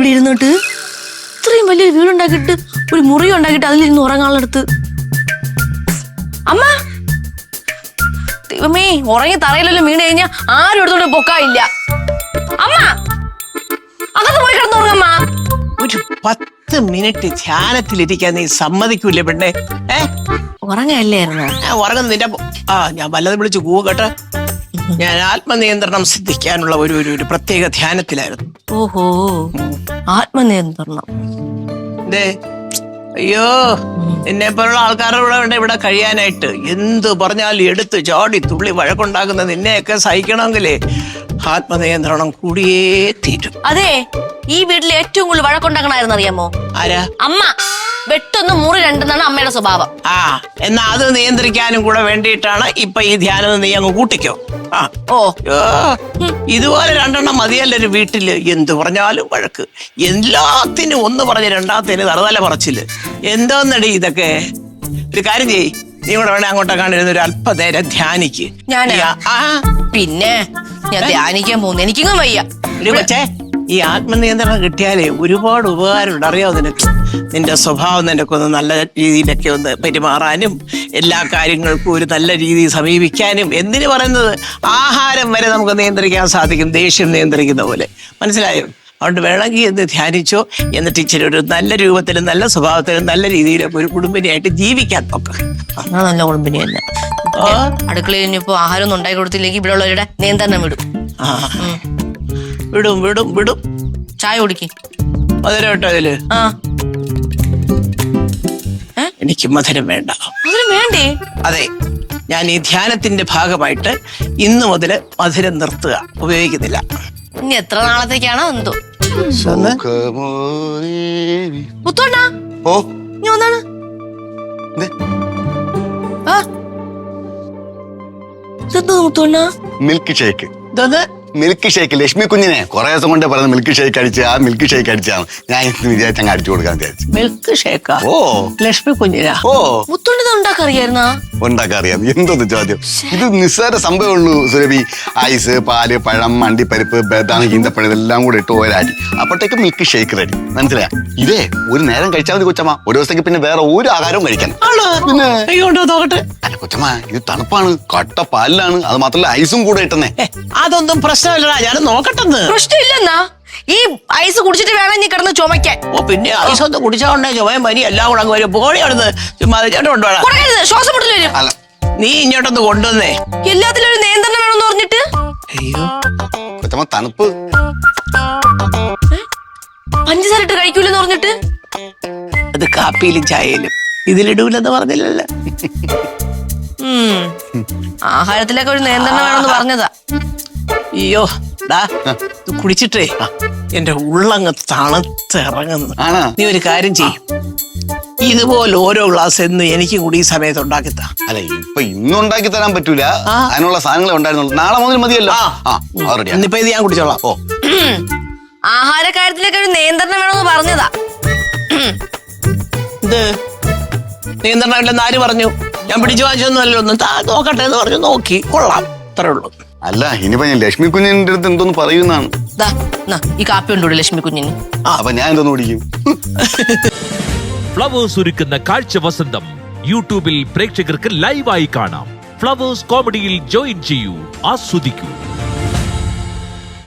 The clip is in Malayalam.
ഇവിടെ ഇരുന്നിട്ട് ഇത്രയും വലിയൊരു വീടുണ്ടാക്കിയിട്ട് ഒരു മുറി ഉണ്ടാക്കിയിട്ട് അതിലിരുന്ന് ഉറങ്ങാളെടുത്ത്. അമ്മ ദൈവമേ, ഉറങ്ങി തറയിലെല്ലാം വീണ് കഴിഞ്ഞാൽ ആരും എടുത്തോണ്ട് പൊക്കായില്ല. അമ്മ അകത്ത് പോയി കിടന്നുറങ്ങമ്മ. ഒരു 10 മിനിറ്റ് ധ്യാനത്തിലിരിക്കാൻ നീ സമ്മതിക്കൂല്ലേ പെണ്ണെ? ഉറങ്ങല്ലായിരുന്നു. ഉറങ്ങുന്ന നിന്റെ ഞാൻ വല്ലതും വിളിച്ചു കൂവ് കേട്ടോ. ഞാൻ ആത്മനിയന്ത്രണം സിദ്ധിക്കാനുള്ള ഒരു പ്രത്യേക ധ്യാനത്തിലായിരുന്നു. ഓഹോ, ആത്മനിയന്ത്രണം. അയ്യോ, എന്നെ പോലുള്ള ആൾക്കാരുടെ ഇവിടെ കഴിയാനായിട്ട് എന്ത് പറഞ്ഞാലും എടുത്ത് ചാടി തുള്ളി വഴക്കുണ്ടാക്കുന്ന നിന്നെയൊക്കെ സഹിക്കണമെങ്കിലേ ആത്മനിയന്ത്രണം കൂടിയേ തീരും. അതെ, ഈ വീട്ടിൽ ഏറ്റവും കൂടുതൽ വഴക്കുണ്ടാക്കണായിരുന്നു അറിയാമോ? ആരാ? അമ്മ. വെട്ടൊന്ന് മുറി രണ്ടെന്നാണ് അമ്മയുടെ സ്വഭാവം. എന്നാ അത് നിയന്ത്രിക്കാനും കൂടെ വേണ്ടിയിട്ടാണ് ഇപ്പൊ ഈ ധ്യാനം നീ അങ്ങ് കൂട്ടിക്കോ. ഇതുപോലെ 2 മതിയല്ല ഒരു വീട്ടില്. എന്ത് പറഞ്ഞാലും വഴക്ക്, എല്ലാത്തിനും ഒന്ന് പറഞ്ഞ് രണ്ടാമത്തേന് തറുതല പറച്ചില്. എന്തോന്നടി ഇതൊക്കെ? ഒരു കാര്യം ചെയ്യ്, നീ കൂടെ വേണേ അങ്ങോട്ടേക്കാണിരുന്ന ഒരു അല്പനേരം ധ്യാനിക്ക്. പിന്നെ ഞാൻ ധ്യാനിക്കാൻ പോകുന്നു, എനിക്കിങ്ങും വയ്യ. പക്ഷേ ഈ ആത്മനിയന്ത്രണം കിട്ടിയാലേ ഒരുപാട് ഉപകാരമുണ്ട്. അറിയാവോ നിനക്ക്? നിന്റെ സ്വഭാവം നിനക്ക് ഒന്ന് നല്ല രീതിയിലൊക്കെ ഒന്ന് പെരുമാറാനും എല്ലാ കാര്യങ്ങൾക്കും ഒരു നല്ല രീതിയിൽ സമീപിക്കാനും, എന്തിനു പറയുന്നത്, ആഹാരം വരെ നമുക്ക് നിയന്ത്രിക്കാൻ സാധിക്കും, ദേഷ്യം നിയന്ത്രിക്കുന്ന പോലെ. മനസ്സിലായോ? അതുകൊണ്ട് വേണമെങ്കിൽ എന്ന് ധ്യാനിച്ചോ. എന്നിട്ട് ഇച്ചിരി ഒരു നല്ല രൂപത്തിലും നല്ല സ്വഭാവത്തിലും നല്ല രീതിയിലൊക്കെ ഒരു കുടുംബിനിയായിട്ട് ജീവിക്കാൻ നോക്കാം. നല്ല കുടുംബിനി തന്നെ. അടുക്കളയിൽ ഇപ്പൊ ആഹാരം ഒന്നും ഉണ്ടാക്കി കൊടുത്തില്ലെങ്കിൽ ഇവിടെ ഉള്ളവരുടെ നിയന്ത്രണം വിടും. വിടും വിടും വിടും. ചായ കുടിക്ക്. മധുരം കേട്ടോ അതില്? എനിക്ക് മധുരം വേണ്ട. മധുരം വേണ്ടേ? അതെ, ഞാൻ ഈ ധ്യാനത്തിന്റെ ഭാഗമായിട്ട് ഇന്ന് മുതൽ മധുരം നിർത്തുക, ഉപയോഗിക്കുന്നില്ല. ഇനി എത്ര നാളത്തേക്കാണോ എന്തോ. മുത്തോണ്ണ, നീ ഒന്നാണ് മുത്തോണ്ണ. Milk shake. ഇതൊന്ന് മിൽക്ക് ഷേക്ക്. ലക്ഷ്മി കുഞ്ഞിനെ കുറെ ദിവസം കൊണ്ട് പറയുന്നത് മിൽക്ക് ഷേക്ക് അടിച്ച്, ആ മിൽക്ക് ഷേക്ക് അടിച്ചാണ്. ഞാൻ വിചാരിച്ചു അങ്ങ് അടിച്ചു കൊടുക്കാൻ വിചാരിച്ചു. മിൽക്ക് ഷേക്കാ? ഓ, ലക്ഷ്മി കുഞ്ഞിനാ? ഓ, മുത്തോണ്ണ ഉണ്ടാക്കാറിയായിരുന്നാ? ഉണ്ടാക്കാറിയാം. എന്തോന്ന് ചോദ്യം? ഇത് നിസ്സാര സംഭവം ഉള്ളൂ സുരഭി. ഐസ്, പാല്, പഴം, അണ്ടിപ്പരിപ്പ്, ബദാം, ഈന്തപ്പഴം ഇതെല്ലാം കൂടെ ഇട്ട് ഒരാടി, അപ്പോഴത്തേക്ക് മിൽക്ക് ഷേക്ക് റെഡി. മനസ്സിലായ? ഇതേ ഒരു നേരം കഴിച്ചാൽ മതി കൊച്ചമ്മ. ഒരു ദിവസത്തേക്ക് പിന്നെ വേറെ ഒരു ആഹാരവും കഴിക്കണം. പിന്നെ നോക്കട്ടെ. അല്ല കൊച്ചമ്മ, ഇത് തണുപ്പാണ്, കട്ട പാലിലാണ്. അത് മാത്രമല്ല ഐസും കൂടെ ഇട്ടെന്നേ. അതൊന്നും പ്രശ്നമില്ലടാ, ഞാൻ നോക്കട്ടെ. പ്രശ്നമില്ലെന്നാ? ഈ ഐസ് കുടിച്ചിട്ട് വേണം നീ കിടന്ന് ചുമക്കാൻ. ഓ പിന്നെ ഐസ് ഒന്ന് കുടിച്ചോണ്ടേ ചുമയും പനി എല്ലാം കൂടെ അങ്ങ് വരും. പോടി അവിടുന്ന്. ചുമ്മാ കൊണ്ടുപോകണം. ശ്വാസം മുട്ടൽ വരും. അല്ല, നീ ഇങ്ങോട്ടൊന്ന് കൊണ്ടുവന്നേ. എല്ലാത്തിലും ഒരു നിയന്ത്രണം വേണമെന്ന് പറഞ്ഞിട്ട്. അയ്യോ കൊച്ചമ്മ, തണുപ്പ്. പഞ്ചസാര ഇട്ട് കഴിക്കൂലെന്ന് പറഞ്ഞിട്ട്. അത് കാപ്പിയിലും ചായയിലും, ഇതിലിടൂലെന്ന് പറഞ്ഞില്ലല്ലോ. ആഹാരത്തിലൊക്കെ ഒരു നിയന്ത്രണം വേണമെന്ന് പറഞ്ഞതാ. അയ്യോ ഇത് കുടിച്ചിട്ടേ എന്റെ ഉള്ളങ്ങ് തണുത്തിറങ്ങുന്നു. നീ ഒരു കാര്യം ചെയ്യും, ഇതുപോലെ ഓരോ ഗ്ലാസ് എന്ന് എനിക്ക് കൂടി ഈ സമയത്ത് ഉണ്ടാക്കിത്താ. അല്ല, ഇപ്പൊ ഇന്നും ഉണ്ടാക്കി തരാൻ പറ്റൂല, അതിനുള്ള സാധനങ്ങൾ ഉണ്ടായിരുന്നുള്ളൂ. നാളെ മുതൽ മതിയല്ലോ. ഇന്നിപ്പോ ഇത് ഞാൻ കുടിച്ചോളാം. ഓ, ആഹാര കാര്യത്തിലൊക്കെ ഒരു നിയന്ത്രണം വേണമെന്ന് പറഞ്ഞതാ. ഇത് നിയന്ത്രണം ഇല്ലെന്ന് ആര് പറഞ്ഞു? ഞാൻ പിടിച്ചു വാങ്ങിച്ചൊന്നുമല്ലോ. ഒന്നും നോക്കട്ടെ എന്ന് പറഞ്ഞു, നോക്കി, കൊള്ളാം, അത്രേ ഉള്ളൂ. അല്ല, ഇനിയിപ്പോ ഞാൻ ലക്ഷ്മി കുഞ്ഞിന്റെ അടുത്ത് എന്തോന്ന് പറയുന്നതാണ്. ഈ കാപ്പി ഉണ്ടോ ലക്ഷ്മി കുഞ്ഞിന്? അപ്പൊ ഞാൻ എന്തോന്ന് കുടിക്കും? ഫ്ലവേഴ്സ് ഒരുക്കുന്ന കാഴ്ച വസന്തം യൂട്യൂബിൽ പ്രേക്ഷകർക്ക് ലൈവായി കാണാം. ഫ്ലവേഴ്സ് കോമഡിയിൽ ജോയിൻ ചെയ്യൂ, ആസ്വദിക്കൂ.